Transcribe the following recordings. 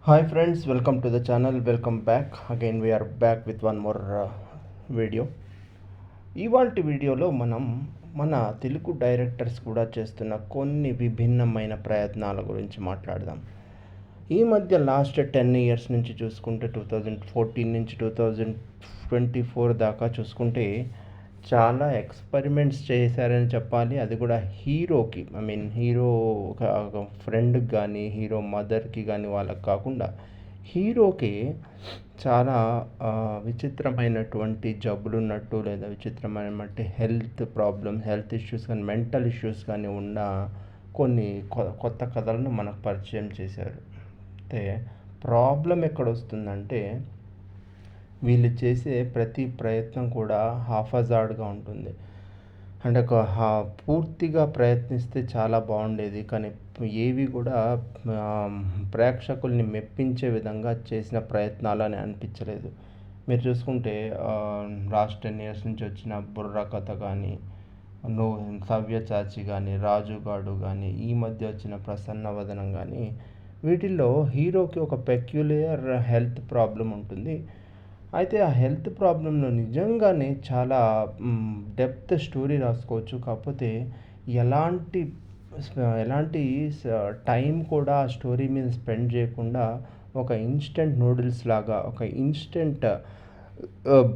Hi friends, welcome to the channel. Welcome back. Again we are back with one more video. ఇవాల్టి వీడియోలో మనం మన Telugu directors కూడా చేస్తున్న కొన్ని విభిన్నమైన ప్రయత్నాల గురించి మాట్లాడదాం. ఈ మధ్య లాస్ట్ 10 ఇయర్స్ నుంచి చూసుకుంటే 2014 నుంచి 2024 దాకా చూసుకుంటే చాలా ఎక్స్పెరిమెంట్స్ చేశారని చెప్పాలి. అది కూడా హీరోకి, హీరో ఒక ఫ్రెండ్కి కానీ, హీరో మదర్కి కానీ వాళ్ళకి కాకుండా హీరోకి చాలా విచిత్రమైనటువంటి జబ్బులున్నట్టు, లేదా విచిత్రమైనటువంటి హెల్త్ ఇష్యూస్ కానీ, మెంటల్ ఇష్యూస్ కానీ ఉన్న కొన్ని కొత్త కథలను మనకు పరిచయం చేశారు. అయితే ప్రాబ్లం ఎక్కడొస్తుందంటే, వీళ్ళు చేసే ప్రతి ప్రయత్నం కూడా హాఫజార్డ్గా ఉంటుంది. అంటే పూర్తిగా ప్రయత్నిస్తే చాలా బాగుండేది, కానీ ఏవి కూడా ప్రేక్షకుల్ని మెప్పించే విధంగా చేసిన ప్రయత్నాలు అని అనిపించలేదు. మీరు చూసుకుంటే లాస్ట్ 10 ఇయర్స్ నుంచి వచ్చిన బుర్ర కథ కానీ, సవ్యసాచి కానీ, రాజుగాడు కానీ, ఈ మధ్య వచ్చిన ప్రసన్నవదనం కానీ, వీటిల్లో హీరోకి ఒక పెక్యులియర్ హెల్త్ ప్రాబ్లం ఉంటుంది. అయితే ఆ హెల్త్ ప్రాబ్లంలో నిజంగానే చాలా డెప్త్ స్టోరీ రాసుకోవచ్చు. కాకపోతే ఎలాంటి టైం కూడా ఆ స్టోరీ మీద స్పెండ్ చేయకుండా ఒక ఇన్స్టెంట్ నూడిల్స్ లాగా, ఒక ఇన్స్టెంట్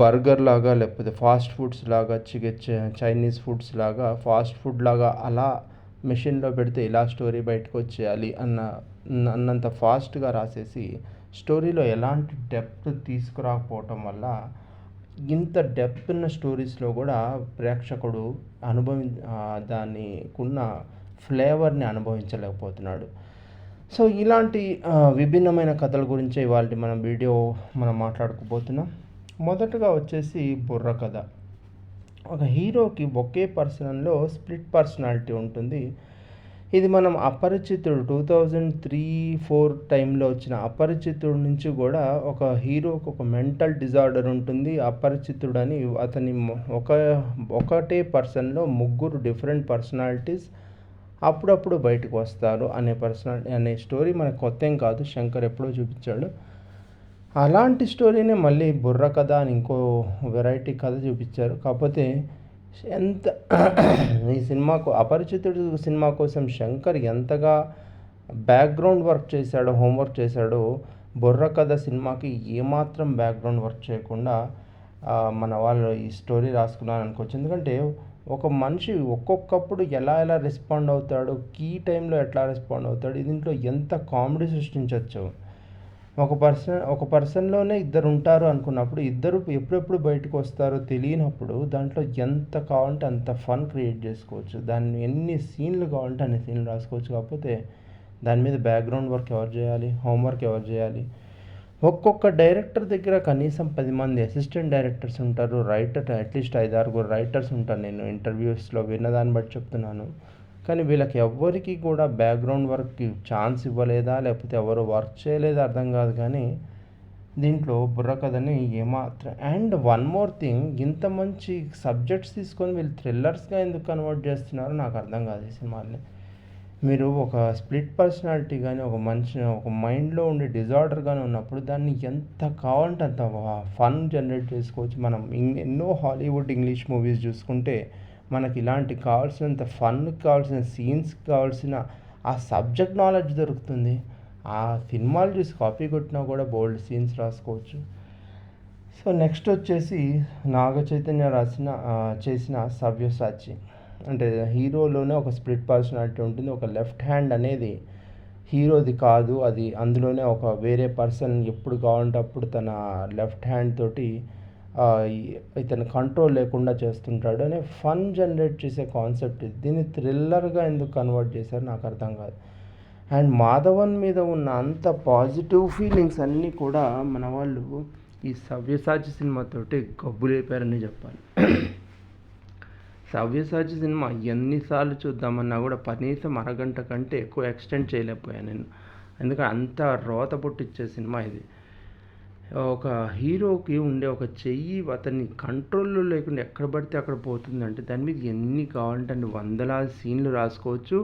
బర్గర్ లాగా, లేకపోతే ఫాస్ట్ ఫుడ్స్ లాగా, చైనీస్ ఫుడ్స్ లాగా, ఫాస్ట్ ఫుడ్ లాగా అలా మెషిన్లో పెడితే ఇలా స్టోరీ బయటకు వచ్చేయాలి అన్నంత ఫాస్ట్గా రాసేసి స్టోరీలో ఎలాంటి డెప్త్ తీసుకురాకపోవటం వల్ల ఇంత డెప్త్ ఉన్న స్టోరీస్లో కూడా ప్రేక్షకుడు దానికున్న ఫ్లేవర్ని అనుభవించలేకపోతున్నాడు. సో ఇలాంటి విభిన్నమైన కథల గురించే ఇవాళ మనం మాట్లాడుకోబోతున్నాం. మొదటగా వచ్చేసి బుర్ర కథ. ఒక హీరోకి ఒకే పర్సన్లో స్ప్లిట్ పర్సనాలిటీ ఉంటుంది. ఇది మనం అపరిచితుడు 2003-4 టైంలో వచ్చిన అపరిచితుడు నుంచి కూడా ఒక హీరోకి ఒక మెంటల్ డిజార్డర్ ఉంటుంది. అపరిచితుడు అని అతని ఒకటే పర్సన్లో ముగ్గురు డిఫరెంట్ పర్సనాలిటీస్ అప్పుడప్పుడు బయటకు వస్తారు అనే స్టోరీ మనకు కొత్త ఏం కాదు, శంకర్ ఎప్పుడో చూపించాడు. అలాంటి స్టోరీనే మళ్ళీ బుర్ర కథ అని ఇంకో వెరైటీ కథ చూపించారు. కాకపోతే ఈ సినిమాకు అపరిచితుడు సినిమా కోసం శంకర్ ఎంతగా బ్యాక్గ్రౌండ్ వర్క్ చేశాడో, హోంవర్క్ చేశాడో, బుర్ర కథ సినిమాకి ఏమాత్రం బ్యాక్గ్రౌండ్ వర్క్ చేయకుండా మన వాళ్ళు ఈ స్టోరీ రాసుకున్నాను అనుకోవచ్చు. ఎందుకంటే ఒక మనిషి ఒక్కొక్కప్పుడు ఎలా రెస్పాండ్ అవుతాడు, కీ టైంలో ఎట్లా రెస్పాండ్ అవుతాడు, దీంట్లో ఎంత కామెడీ సృష్టించవచ్చు. ఒక పర్సన్లోనే ఇద్దరు ఉంటారు అనుకున్నప్పుడు, ఇద్దరు ఎప్పుడెప్పుడు బయటకు వస్తారో తెలియనప్పుడు దాంట్లో ఎంత కావాలంటే అంత ఫన్ క్రియేట్ చేసుకోవచ్చు. దాన్ని ఎన్ని సీన్లు కావాలంటే అన్ని సీన్లు రాసుకోవచ్చు. కాకపోతే దాని మీద బ్యాక్గ్రౌండ్ వర్క్ ఎవరు చేయాలి, హోంవర్క్ ఎవరు చేయాలి? ఒక్కొక్క డైరెక్టర్ దగ్గర కనీసం 10 మంది అసిస్టెంట్ డైరెక్టర్స్ ఉంటారు, అట్లీస్ట్ 5-6 రైటర్స్ ఉంటారు. నేను ఇంటర్వ్యూస్లో విన్నదాన్ని బట్టి చెప్తున్నాను. కానీ వీళ్ళకి ఎవ్వరికి కూడా బ్యాక్గ్రౌండ్ వర్క్కి ఛాన్స్ ఇవ్వలేదా, లేకపోతే ఎవరు వర్క్ చేయలేదా అర్థం కాదు. కానీ దీంట్లో బుర్ర కథని ఏమాత్రం, అండ్ వన్ మోర్ థింగ్, ఇంత మంచి సబ్జెక్ట్స్ తీసుకొని వీళ్ళు థ్రిల్లర్స్గా ఎందుకు కన్వర్ట్ చేస్తున్నారో నాకు అర్థం కాదు ఈ సినిమాని. మీరు ఒక స్ప్లిట్ పర్సనాలిటీ కానీ, ఒక మైండ్లో ఉండే డిజార్డర్ కానీ ఉన్నప్పుడు దాన్ని ఎంత కావాలంటే అంత ఫన్ జనరేట్ చేసుకోవచ్చు. మనం ఎన్నో హాలీవుడ్ ఇంగ్లీష్ మూవీస్ చూసుకుంటే మనకి ఇలాంటి కావాల్సినంత ఫన్కి కావాల్సిన సీన్స్కి కావాల్సిన ఆ సబ్జెక్ట్ నాలెడ్జ్ దొరుకుతుంది. ఆ సినిమాలు చూసి కాపీ కొట్టినా కూడా బోల్డ్ సీన్స్ రాసుకోవచ్చు. సో నెక్స్ట్ వచ్చేసి నాగ చైతన్య చేసిన సవ్యసాచి. అంటే హీరోలోనే ఒక స్ప్లిట్ పర్సనాలిటీ ఉంటుంది. ఒక లెఫ్ట్ హ్యాండ్ అనేది హీరోది కాదు, అది అందులోనే ఒక వేరే పర్సన్ ఎప్పుడు కావాలంటే అప్పుడు తన లెఫ్ట్ హ్యాండ్ తోటి ఇతను కంట్రోల్ లేకుండా చేస్తుంటాడు అనే ఫన్ జనరేట్ చేసే కాన్సెప్ట్ ఇది. దీన్ని థ్రిల్లర్గా ఎందుకు కన్వర్ట్ చేశారు నాకు అర్థం కాదు. అండ్ మాధవన్ మీద ఉన్న అంత పాజిటివ్ ఫీలింగ్స్ అన్నీ కూడా మన వాళ్ళు ఈ సవ్యసాచి సినిమాతోటి గబ్బులేపారని చెప్పాలి. సవ్యసాచి సినిమా ఎన్నిసార్లు చూద్దామన్నా కూడా కనీసం అరగంట కంటే ఎక్కువ ఎక్స్టెండ్ చేయలేకపోయాను నేను. ఎందుకంటే అంత రోత పుట్టించే సినిమా ఇది. ఒక హీరోకి ఉండే ఒక చెయ్యి అతన్ని కంట్రోల్లో లేకుండా ఎక్కడ పడితే అక్కడ పోతుందంటే దాని మీద ఎన్ని కావాలంటే అన్ని వందలాది సీన్లు రాసుకోవచ్చు.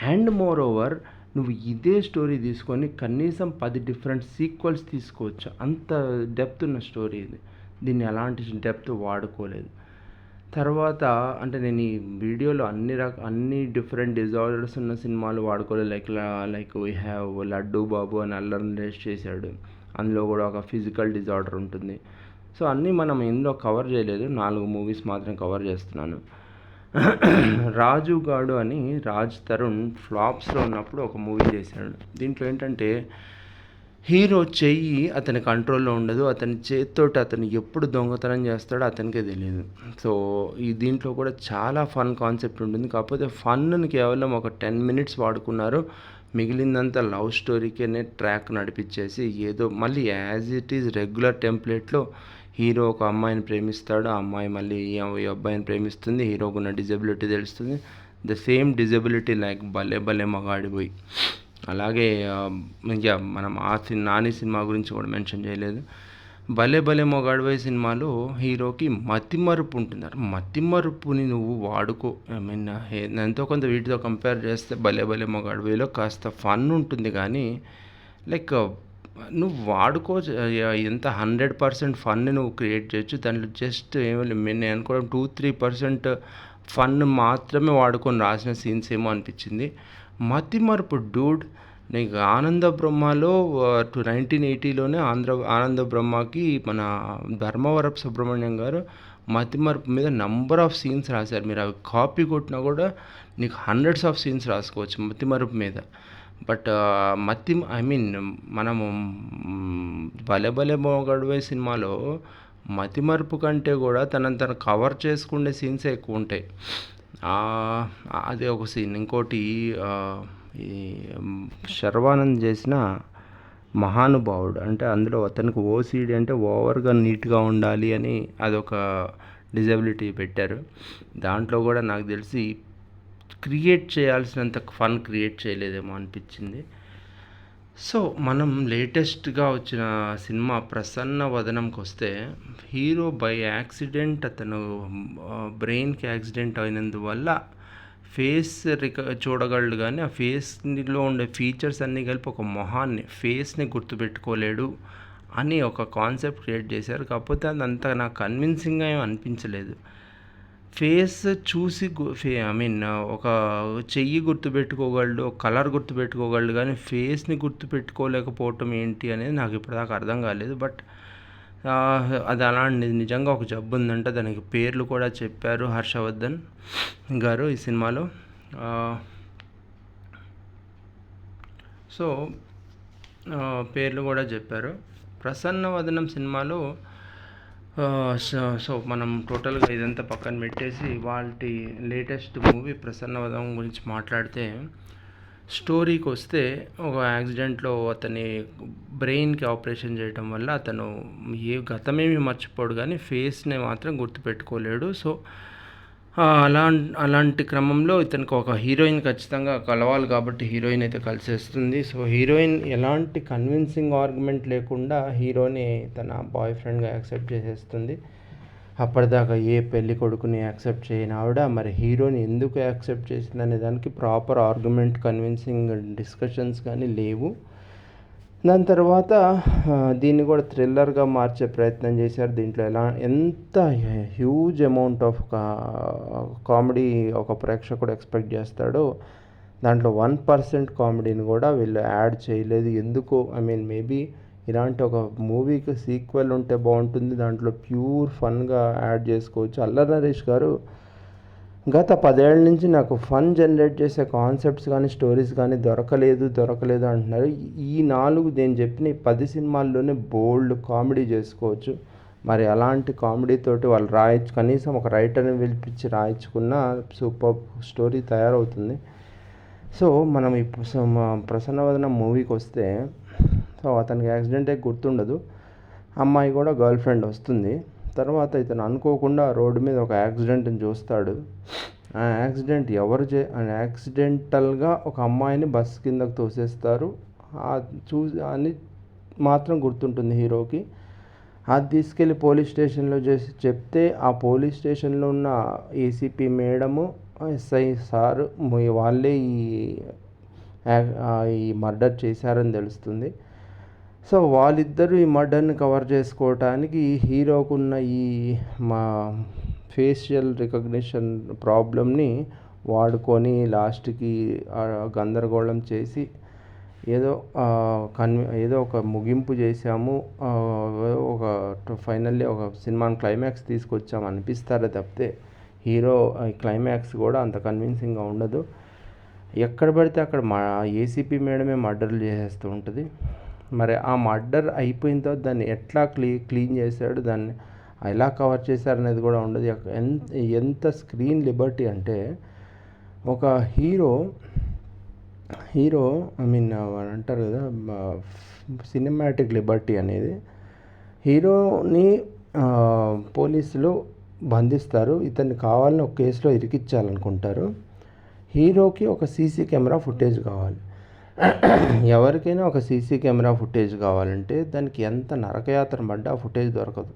అండ్ మోర్ ఓవర్ నువ్వు ఇదే స్టోరీ తీసుకొని కనీసం 10 డిఫరెంట్ సీక్వెల్స్ తీసుకోవచ్చు. అంత డెప్త్ ఉన్న స్టోరీ ఇది. దీన్ని ఎలాంటి డెప్త్ వాడుకోలేదు. తర్వాత అంటే నేను ఈ వీడియోలో అన్ని డిఫరెంట్ డిజార్డర్స్ ఉన్న సినిమాలు వాడుకోలేదు. లైక్ వీ హ్యావ్ లడ్డు బాబు అని అల్లరి నరేష్ చేశాడు. అందులో కూడా ఒక ఫిజికల్ డిజార్డర్ ఉంటుంది. సో అన్నీ మనం ఇందులో కవర్ చేయలేదు. 4 మూవీస్ మాత్రం కవర్ చేస్తున్నాను. రాజు గాడు అని రాజ్ తరుణ్ ఫ్లాప్స్లో ఉన్నప్పుడు ఒక మూవీ చేశాడు. దీంట్లో ఏంటంటే హీరో చెయ్యి అతని కంట్రోల్లో ఉండదు. అతని చేతితోటి అతను ఎప్పుడు దొంగతనం చేస్తాడో అతనికే తెలియదు. సో దీంట్లో కూడా చాలా ఫన్ కాన్సెప్ట్ ఉంటుంది. కాకపోతే ఫన్ను కేవలం ఒక 10 మినిట్స్ వాడుకున్నారు. మిగిలిందంతా లవ్ స్టోరీకేనే ట్రాక్ నడిపించేసి ఏదో మళ్ళీ యాజ్ ఇట్ ఈజ్ రెగ్యులర్ టెంప్లెట్లో హీరో ఒక అమ్మాయిని ప్రేమిస్తాడు. ఆ అమ్మాయి మళ్ళీ ఈ అబ్బాయిని ప్రేమిస్తుంది. హీరోకున్న డిజబిలిటీ తెలుస్తుంది. The same disability like Bhale Bhale మగాడిపోయి. అలాగే ఇంకా మనం నాని సినిమా గురించి కూడా మెన్షన్ చేయలేదు. భలే భలే మొగాడిపోయి సినిమాలో హీరోకి మతిమరుపు ఉంటుంది. మతిమరుపుని నువ్వు వాడుకో. ఐ మీన్ ఎంతో కొంత వీటితో కంపేర్ చేస్తే భలే భలే మొగాడిపోయిలో కాస్త ఫన్ ఉంటుంది, కానీ లైక్ నువ్వు వాడుకో. ఎంత 100% ఫన్ని నువ్వు క్రియేట్ చేయొచ్చు. దాంట్లో జస్ట్ నేను అనుకోవడం 2-3% ఫన్ మాత్రమే వాడుకొని రాసిన సీన్స్ ఏమో అనిపించింది. మతిమరుపు డూడ్. నీకు ఆనంద బ్రహ్మలో 1980లోనే ఆనంద బ్రహ్మకి మన ధర్మవరపు సుబ్రహ్మణ్యం గారు మతిమరుపు మీద నంబర్ ఆఫ్ సీన్స్ రాశారు. మీరు అవి కాపీ కొట్టినా కూడా నీకు హండ్రెడ్స్ ఆఫ్ సీన్స్ రాసుకోవచ్చు మతిమరుపు మీద. బట్ మనము భలే భలే మొగాడిపోయి సినిమాలో మతిమరుపు కంటే కూడా తను కవర్ చేసుకునే సీన్సే ఎక్కువ ఉంటాయి. అది ఒక సీన్. ఇంకోటి ఈ శర్వానంద్ చేసిన మహానుభావుడు అంటే అందులో అతనికి ఓసిడి అంటే ఓవర్గా నీట్గా ఉండాలి అని అదొక డిజబిలిటీ పెట్టారు. దాంట్లో కూడా నాకు తెలిసి క్రియేట్ చేయాల్సినంత ఫన్ క్రియేట్ చేయలేదేమో అనిపించింది. సో మనం లేటెస్ట్గా వచ్చిన సినిమా ప్రసన్న వదనంకి వస్తే, హీరో బై యాక్సిడెంట్ అతను బ్రెయిన్కి యాక్సిడెంట్ అయినందువల్ల ఫేస్ చూడగలడు, కానీ ఆ ఫేస్లో ఉండే ఫీచర్స్ అన్నీ కలిపి ఒక మొహాన్ని ఫేస్ని గుర్తుపెట్టుకోలేడు అని ఒక కాన్సెప్ట్ క్రియేట్ చేశారు. కాకపోతే అదంతా నాకు కన్విన్సింగ్గా ఏం అనిపించలేదు. ఫేస్ చూసి ఒక చెయ్యి గుర్తుపెట్టుకోగలడు, కలర్ గుర్తుపెట్టుకోగలడు, కానీ ఫేస్ని గుర్తుపెట్టుకోలేకపోవటం ఏంటి అనేది నాకు ఇప్పటిదాకా అర్థం కాలేదు. బట్ అది అలాంటి నిజంగా ఒక జబ్బు ఉందంటే దానికి పేర్లు కూడా చెప్పారు హర్షవర్ధన్ గారు ఈ సినిమాలో. సో పేర్లు కూడా చెప్పారు. ప్రసన్న వదనం సినిమాలో సో మనం టోటల్గా ఇదంతా పక్కన పెట్టేసి వాటి లేటెస్ట్ మూవీ ప్రసన్నవదనం గురించి మాట్లాడితే, స్టోరీకి వస్తే ఒక యాక్సిడెంట్లో అతని బ్రెయిన్కి ఆపరేషన్ చేయడం వల్ల అతను గతమేమి మర్చిపోడు, కానీ ఫేస్ని మాత్రం గుర్తుపెట్టుకోలేడు. సో అలాంటి క్రమంలో ఇతనికి ఒక హీరోయిన్ ఖచ్చితంగా కలవాలి, కాబట్టి హీరోయిన్ అయితే కలిసేస్తుంది. సో హీరోయిన్ ఎలాంటి కన్విన్సింగ్ ఆర్గ్యుమెంట్ లేకుండా హీరోని తన బాయ్ ఫ్రెండ్గా యాక్సెప్ట్ చేసేస్తుంది. అప్పటిదాకా ఏ పెళ్లి కొడుకుని యాక్సెప్ట్ చేయని ఆవిడ మరి హీరోని ఎందుకు యాక్సెప్ట్ చేసిందనే దానికి ప్రాపర్ ఆర్గ్యుమెంట్, కన్విన్సింగ్ డిస్కషన్స్ కానీ లేవు. దాని తర్వాత దీన్ని కూడా థ్రిల్లర్గా మార్చే ప్రయత్నం చేశారు. దీంట్లో ఎంత హ్యూజ్ అమౌంట్ ఆఫ్ కామెడీ ఒక ప్రేక్షకుడు ఎక్స్పెక్ట్ చేస్తాడో దాంట్లో 1% కామెడీని కూడా వీళ్ళు యాడ్ చేయలేదు. ఎందుకో మేబీ ఇలాంటి ఒక మూవీకి సీక్వెల్ ఉంటే బాగుంటుంది, దాంట్లో ప్యూర్ ఫన్గా యాడ్ చేసుకోవచ్చు. అల్లరి నరేష్ గారు గత 10 ఏళ్ళ నుంచి నాకు ఫన్ జనరేట్ చేసే కాన్సెప్ట్స్ కానీ స్టోరీస్ కానీ దొరకలేదు అంటున్నారు. ఈ 4 నేను చెప్పిన 10 సినిమాల్లోనే బోల్డ్ కామెడీ చేసుకోవచ్చు. మరి అలాంటి కామెడీతోటి వాళ్ళు కనీసం ఒక రైటర్ని పిలిపించి రాయించుకున్న సూపర్ స్టోరీ తయారవుతుంది. సో మనం ఈ ప్రసన్నవదనం మూవీకి వస్తే, సో అతనికి యాక్సిడెంటే గుర్తుండదు. అమ్మాయి కూడా గర్ల్ ఫ్రెండ్ వస్తుంది. తర్వాత ఇతను అనుకోకుండా రోడ్డు మీద ఒక యాక్సిడెంట్ని చూస్తాడు. ఆ యాక్సిడెంట్ యాక్సిడెంటల్గా ఒక అమ్మాయిని బస్ కిందకు తోసేస్తారు. అని మాత్రం గుర్తుంటుంది హీరోకి. అది తీసుకెళ్ళి పోలీస్ స్టేషన్లో చెప్తే ఆ పోలీస్ స్టేషన్లో ఉన్న ఏసీపీ మేడము, ఎస్ఐ సారు వాళ్ళే ఈ ఈ మర్డర్ చేశారని తెలుస్తుంది. సో వాళ్ళిద్దరూ ఈ మర్డర్ని కవర్ చేసుకోవటానికి హీరోకున్న ఈ మా ఫేషియల్ రికగ్నిషన్ ప్రాబ్లమ్ని వాడుకొని లాస్ట్కి గందరగోళం చేసి ఏదో ఏదో ఒక ముగింపు చేసాము, ఒక ఫైనల్లీ ఒక సినిమాని క్లైమాక్స్ తీసుకొచ్చాము అనిపిస్తారే తప్పితే హీరో క్లైమాక్స్ కూడా అంత కన్విన్సింగ్గా ఉండదు. ఎక్కడ పడితే అక్కడ ఏసీపీ మేడమే మర్డర్లు చేసేస్తూ ఉంటుంది. మరి ఆ మర్డర్ అయిపోయిన తర్వాత దాన్ని ఎట్లా క్లీన్ చేశాడు, దాన్ని ఎలా కవర్ చేశారు అనేది కూడా ఉండదు. ఎంత స్క్రీన్ లిబర్టీ అంటే ఒక హీరో ఐ మీన్ అంటారు కదా సినిమాటిక్ లిబర్టీ అనేది. హీరోని పోలీసులు బంధిస్తారు, ఇతన్ని కావాలని ఒక కేసులో ఇరికించాలనుకుంటారు. హీరోకి ఒక సీసీ కెమెరా ఫుటేజ్ కావాలి. ఎవరికైనా ఒక సీసీ కెమెరా ఫుటేజ్ కావాలంటే దానికి ఎంత నరకయాత్ర పడ్డా ఆ ఫుటేజ్ దొరకదు.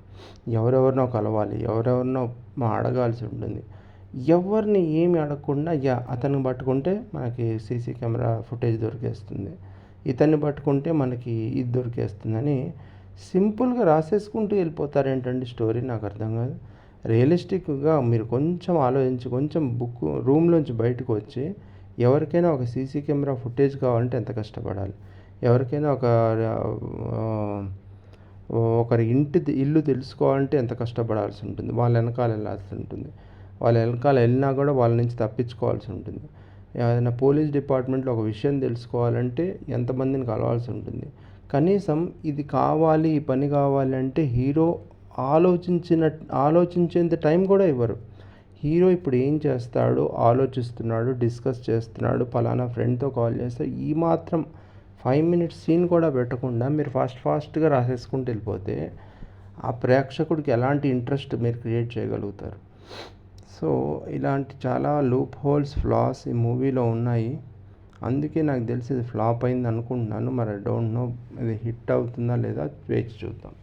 ఎవరెవరినో కలవాలి, ఎవరెవరినో అడగాల్సి ఉంటుంది. ఎవరిని ఏమి అడగకుండా అతన్ని పట్టుకుంటే మనకి సీసీ కెమెరా ఫుటేజ్ దొరికేస్తుంది, ఇతన్ని పట్టుకుంటే మనకి ఇది దొరికేస్తుందని సింపుల్గా రాసేసుకుంటూ వెళ్ళిపోతారు. ఏంటండి స్టోరీ నాకు అర్థం కాదు. రియలిస్టిక్గా మీరు కొంచెం ఆలోచించి కొంచెం బుక్ రూమ్లోంచి బయటకు వచ్చి ఎవరికైనా ఒక సీసీ కెమెరా ఫుటేజ్ కావాలంటే ఎంత కష్టపడాలి, ఎవరికైనా ఒకరి ఇల్లు తెలుసుకోవాలంటే ఎంత కష్టపడాల్సి ఉంటుంది, వాళ్ళ వెనకాల వెళ్ళాల్సి ఉంటుంది, వాళ్ళ వెనకాల వెళ్ళినా కూడా వాళ్ళ నుంచి తప్పించుకోవాల్సి ఉంటుంది. ఏదైనా పోలీస్ డిపార్ట్మెంట్లో ఒక విషయం తెలుసుకోవాలంటే ఎంతమందిని కలవాల్సి ఉంటుంది. కనీసం ఇది కావాలి, ఈ పని కావాలి అంటే హీరో ఆలోచించేంత టైం కూడా ఇవ్వరు. హీరో ఇప్పుడు ఏం చేస్తాడు ఆలోచిస్తున్నాడు, డిస్కస్ చేస్తున్నాడు, పలానా ఫ్రెండ్తో కాల్ చేస్తే ఈ మాత్రం 5 minutes సీన్ కూడా పెట్టకుండా మీరు ఫాస్ట్గా రాసేసుకుంటూ వెళ్ళిపోతే ఆ ప్రేక్షకుడికి ఎలాంటి ఇంట్రెస్ట్ మీరు క్రియేట్ చేయగలుగుతారు. సో ఇలాంటి చాలా లూప్ హోల్స్, ఫ్లాస్ ఈ మూవీలో ఉన్నాయి. అందుకే నాకు తెలిసి ఇది ఫ్లాప్ అయింది అనుకుంటున్నాను. మరి డోంట్ నో ఇది హిట్ అవుతుందా లేదా వేచి చూద్దాం.